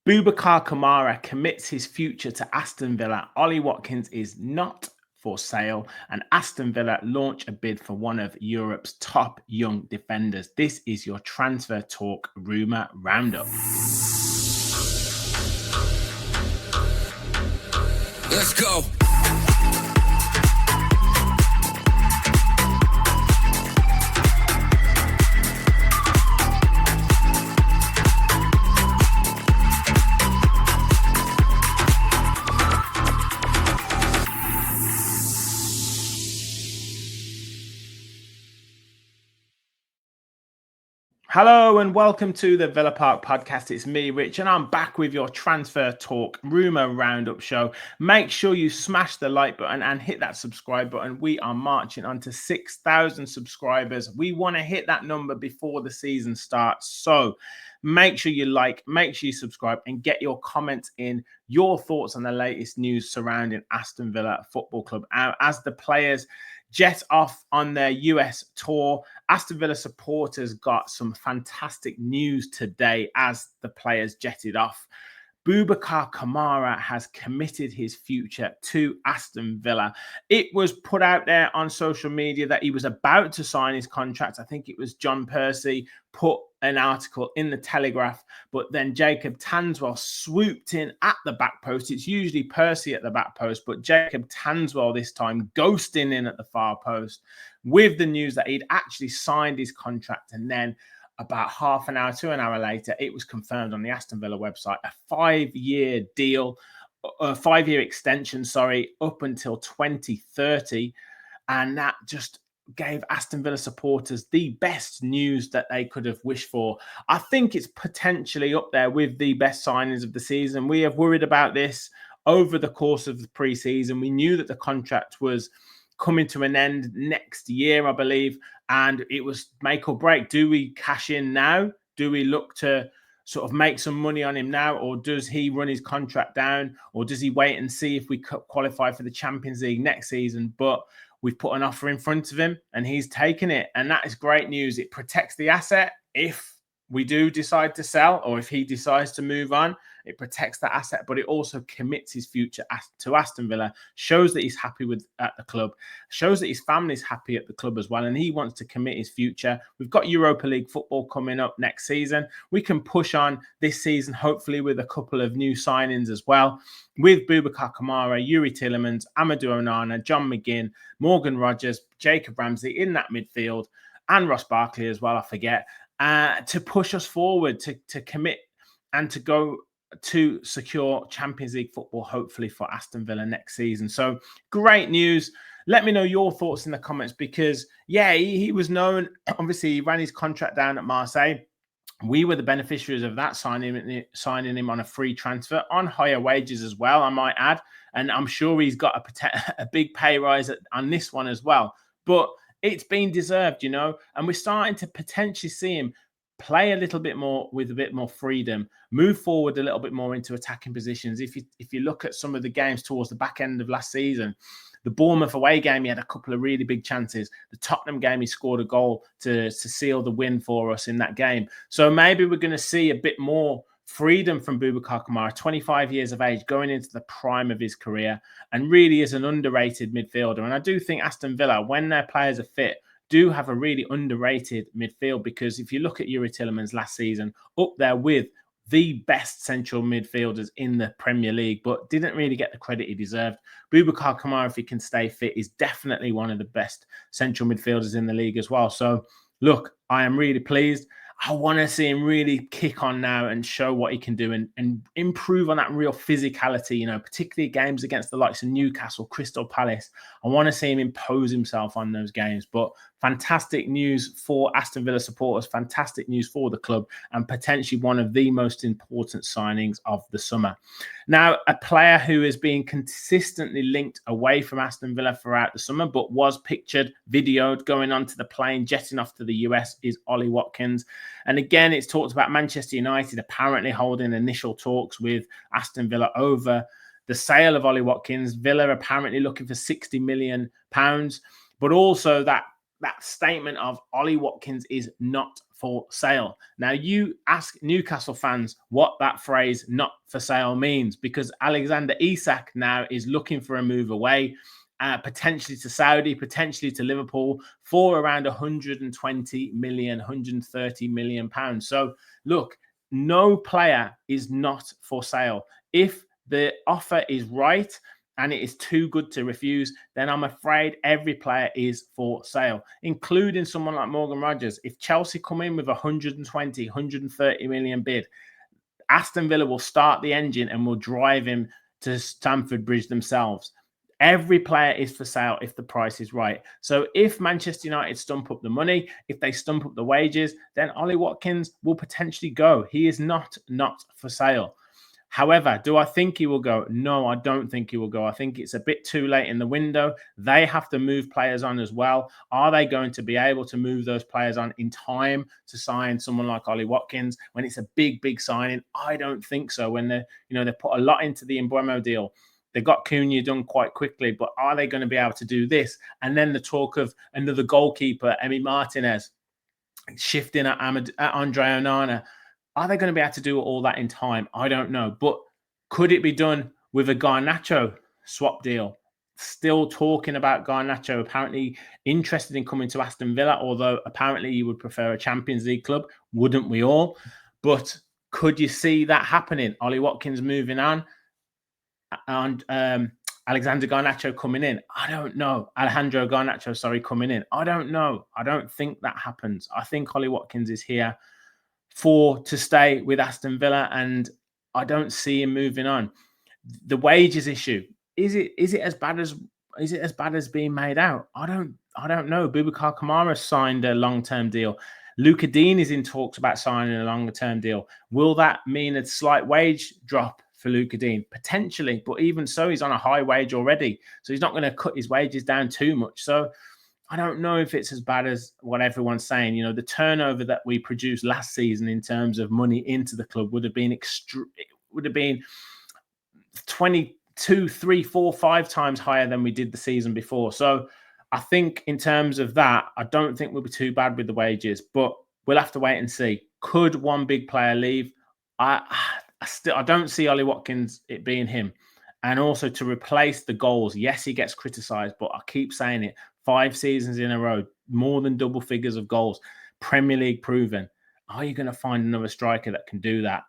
Boubacar Kamara commits his future to Aston Villa. Ollie Watkins is not for sale, and Aston Villa launch a bid for one of Europe's top young defenders. This is your Transfer Talk Rumour Roundup. Let's go. Hello and welcome to the Villa Park podcast. It's me, Rich, and I'm back with your Transfer Talk Rumour Roundup show. Make sure you smash the like button and hit that subscribe button. We are marching on to 6,000 subscribers. We want to hit that number before the season starts. So make sure you like, make sure you subscribe, and get your comments in, your thoughts on the latest news surrounding Aston Villa Football Club. As the players jet off on their US tour, Aston Villa supporters got some fantastic news today as the players jetted off. Boubacar Kamara has committed his future to Aston Villa. It was put out there on social media that he was about to sign his contract. I think it was John Percy put an article in the Telegraph, but then Jaydee Canvot swooped in at the back post. It's usually Percy at the back post, but Jaydee Canvot this time ghosting in at the far post with the news that he'd actually signed his contract. And then about half an hour to an hour later, it was confirmed on the Aston Villa website, a 5-year deal, a 5-year extension, up until 2030. And that just gave Aston Villa supporters the best news that they could have wished for. I think it's potentially up there with the best signings of the season. We have worried about this over the course of the pre-season. We knew that the contract was coming to an end next year, I believe, and it was make or break. Do we cash in now? Do we look to sort of make some money on him now, or does he run his contract down, or does he wait and see if we qualify for the Champions League next season? But we've put an offer in front of him and he's taken it. And that is great news. It protects the asset if we do decide to sell, or if he decides to move on. It protects that asset, but it also commits his future to Aston Villa, shows that he's happy at the club, shows that his family's happy at the club as well, and he wants to commit his future. We've got Europa League football coming up next season. We can push on this season, hopefully with a couple of new signings as well, with Boubacar Kamara, Youri Tielemans, Amadou Onana, John McGinn, Morgan Rogers, Jacob Ramsey in that midfield, and Ross Barkley as well, I forget, to push us forward, to commit and to go to secure Champions League football, hopefully for Aston Villa next season. So great news. Let me know your thoughts in the comments, because, yeah, he was known. Obviously, he ran his contract down at Marseille. We were the beneficiaries of that, signing him on a free transfer on higher wages as well, I might add. And I'm sure he's got a big pay rise on this one as well. But it's been deserved, and we're starting to potentially see him play a little bit more with a bit more freedom, move forward a little bit more into attacking positions. If you look at some of the games towards the back end of last season, the Bournemouth away game, he had a couple of really big chances. The Tottenham game, he scored a goal to seal the win for us in that game. So maybe we're going to see a bit more freedom from Boubacar Kamara, 25 years of age, going into the prime of his career, and really is an underrated midfielder. And I do think Aston Villa, when their players are fit, do have a really underrated midfield, because if you look at Youri Tielemans last season, up there with the best central midfielders in the Premier League, but didn't really get the credit he deserved. Boubacar Kamara, if he can stay fit, is definitely one of the best central midfielders in the league as well. So, look, I am really pleased. I want to see him really kick on now and show what he can do and improve on that real physicality, particularly games against the likes of Newcastle, Crystal Palace. I want to see him impose himself on those games. But fantastic news for Aston Villa supporters, fantastic news for the club, and potentially one of the most important signings of the summer. Now, a player who has been consistently linked away from Aston Villa throughout the summer, but was pictured, videoed, going onto the plane, jetting off to the US, is Ollie Watkins. And again, it's talked about Manchester United apparently holding initial talks with Aston Villa over the sale of Ollie Watkins. Villa apparently looking for £60 million, but also that statement of Ollie Watkins is not for sale. Now, you ask Newcastle fans what that phrase "not for sale" means, because Alexander Isak now is looking for a move away, potentially to Saudi, potentially to Liverpool, for around 120 million, 130 million pounds. So look, no player is not for sale. If the offer is right and it is too good to refuse, then I'm afraid every player is for sale, including someone like Morgan Rogers. If Chelsea come in with 120, 130 million bid, Aston Villa will start the engine and will drive him to Stamford Bridge themselves. Every player is for sale if the price is right. So if Manchester United stump up the money, if they stump up the wages, then Ollie Watkins will potentially go. He is not for sale. However, do I think he will go? No, I don't think he will go. I think it's a bit too late in the window. They have to move players on as well. Are they going to be able to move those players on in time to sign someone like Ollie Watkins when it's a big signing? I don't think so. When they put a lot into the Mbeumo deal. They got Cunha done quite quickly, but are they going to be able to do this? And then the talk of another goalkeeper, Emi Martinez, shifting at Andre Onana. Are they going to be able to do all that in time? I don't know. But could it be done with a Garnacho swap deal? Still talking about Garnacho, apparently interested in coming to Aston Villa, although apparently he would prefer a Champions League club. Wouldn't we all? But could you see that happening? Ollie Watkins moving on and Alexander Garnacho coming in? I don't know. Alejandro Garnacho, sorry, coming in. I don't know. I don't think that happens. I think Ollie Watkins is here to stay with Aston Villa, and I don't see him moving on. The wages issue, is it as bad as being made out? I don't know. Boubacar Kamara signed a long-term deal. Luca Dean is in talks about signing a longer-term deal. Will that mean a slight wage drop for Luca Dean? Potentially, but even so, he's on a high wage already, so he's not going to cut his wages down too much. So I don't know if it's as bad as what everyone's saying. You know, the turnover that we produced last season in terms of money into the club would have been 22, 3, 4, 5 times higher than we did the season before. So I think in terms of that, I don't think we'll be too bad with the wages, but we'll have to wait and see. Could one big player leave? I don't see Ollie Watkins, it being him. And also to replace the goals. Yes, he gets criticised, but I keep saying it. 5 seasons in a row, more than double figures of goals, Premier League proven. Are you going to find another striker that can do that?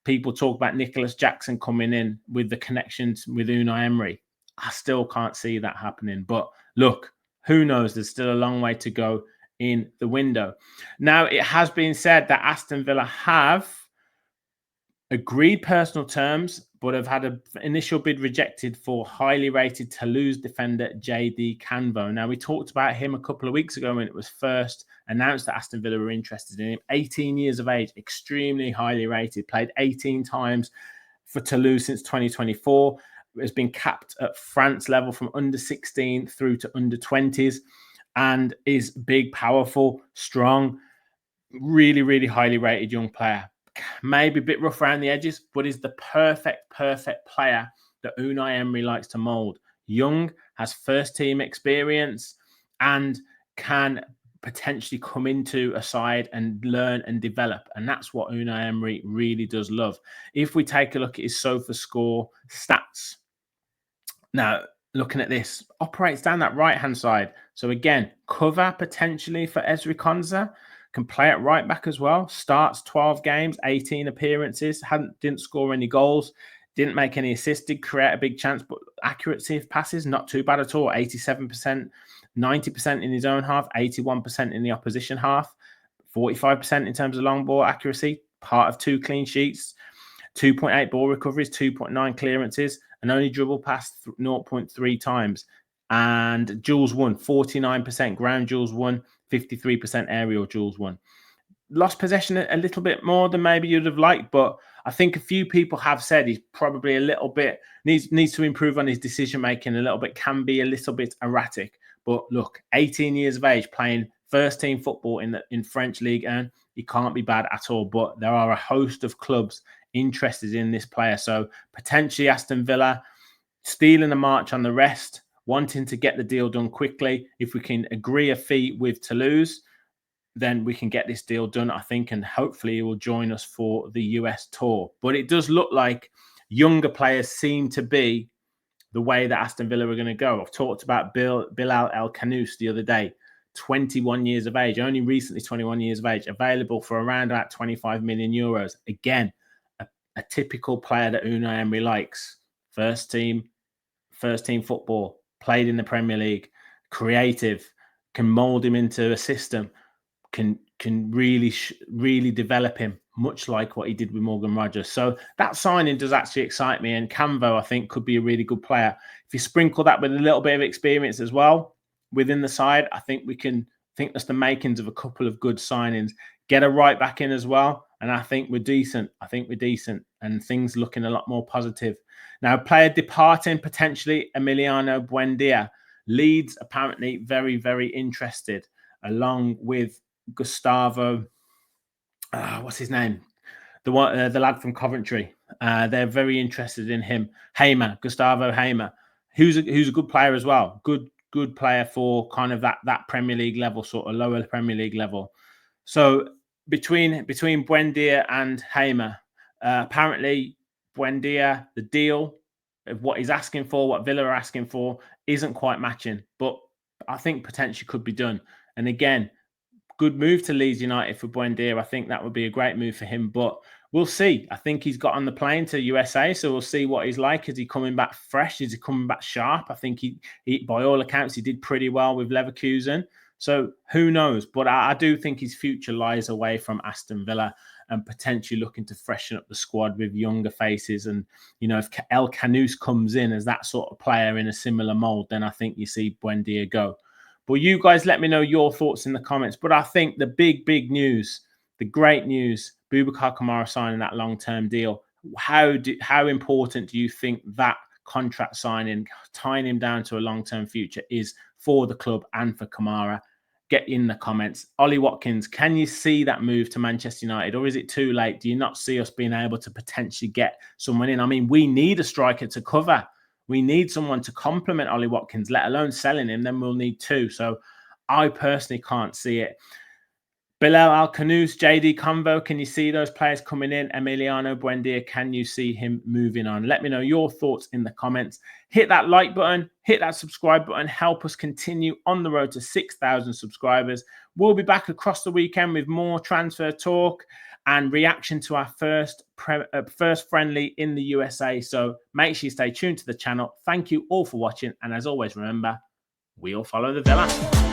People talk about Nicholas Jackson coming in with the connections with Unai Emery. I still can't see that happening. But look, who knows? There's still a long way to go in the window. Now, it has been said that Aston Villa have agreed personal terms, but have had an initial bid rejected for highly rated Toulouse defender Jaydee Canvot. Now, we talked about him a couple of weeks ago when it was first announced that Aston Villa were interested in him. 18 years of age, extremely highly rated, played 18 times for Toulouse since 2024, has been capped at France level from under 16 through to under 20s, and is big, powerful, strong, really highly rated young player. Maybe a bit rough around the edges, but is the perfect player that Unai Emery likes to mould. Young, has first team experience, and can potentially come into a side and learn and develop. And that's what Unai Emery really does love. If we take a look at his SofaScore stats, now looking at this, operates down that right-hand side. So again, cover potentially for Ezri Konsa. Can play at right back as well. Starts 12 games, 18 appearances. Didn't score any goals. Didn't make any assists. Did create a big chance, but accuracy of passes, not too bad at all. 87%, 90% in his own half, 81% in the opposition half, 45% in terms of long ball accuracy. Part of 2 clean sheets, 2.8 ball recoveries, 2.9 clearances, and only dribble past 0.3 times. And duels won, 49% ground duels won, 53% aerial duels won. Lost possession a little bit more than maybe you'd have liked, but I think a few people have said he's probably a little bit needs to improve on his decision making a little bit, can be a little bit erratic. But look, 18 years of age, playing first team football in French League 1, he can't be bad at all. But there are a host of clubs interested in this player, so potentially Aston Villa stealing a march on the rest, wanting to get the deal done quickly. If we can agree a fee with Toulouse, then we can get this deal done, I think, and hopefully he will join us for the US tour. But it does look like younger players seem to be the way that Aston Villa are going to go. I've talked about Bilal El Khanous the other day, 21 years of age, only recently 21 years of age, available for around about 25 million euros. Again, a typical player that Unai Emery likes. First team football, played in the Premier League, creative, can mold him into a system, can really develop him, much like what he did with Morgan Rogers. So that signing does actually excite me. And Canvot, I think, could be a really good player. If you sprinkle that with a little bit of experience as well within the side, I think that's the makings of a couple of good signings. Get a right back in as well, and I think we're decent. And things looking a lot more positive. Now, player departing potentially, Emiliano Buendia. Leeds apparently very, very interested, along with Gustavo, what's his name? The lad from Coventry. They're very interested in him. Gustavo Hamer, who's a good player as well. Good player for kind of that Premier League level, sort of lower Premier League level. So between Buendia and Hamer, apparently Buendia, the deal of what he's asking for, what Villa are asking for, isn't quite matching. But I think potentially could be done. And again, good move to Leeds United for Buendia. I think that would be a great move for him, but we'll see. I think he's got on the plane to USA, so we'll see what he's like. Is he coming back fresh? Is he coming back sharp? I think he by all accounts, he did pretty well with Leverkusen. So who knows? But I do think his future lies away from Aston Villa and potentially looking to freshen up the squad with younger faces. And, you know, if El Khanous comes in as that sort of player in a similar mold, then I think you see Buendia go. But you guys let me know your thoughts in the comments. But I think the big news, the great news, Boubacar Kamara signing that long-term deal. How important do you think that contract signing, tying him down to a long-term future, is for the club and for Kamara? Get in the comments. Ollie Watkins, can you see that move to Manchester United, or is it too late? Do you not see us being able to potentially get someone in? I mean, we need a striker to cover. We need someone to complement Ollie Watkins, let alone selling him. Then we'll need two. So I personally can't see it. Bilal Al Khanous, Jaydee Canvot, can you see those players coming in? Emiliano Buendia, can you see him moving on? Let me know your thoughts in the comments. Hit that like button, hit that subscribe button, help us continue on the road to 6,000 subscribers. We'll be back across the weekend with more transfer talk and reaction to our first friendly in the USA. So make sure you stay tuned to the channel. Thank you all for watching. And as always, remember, we all follow the Villa.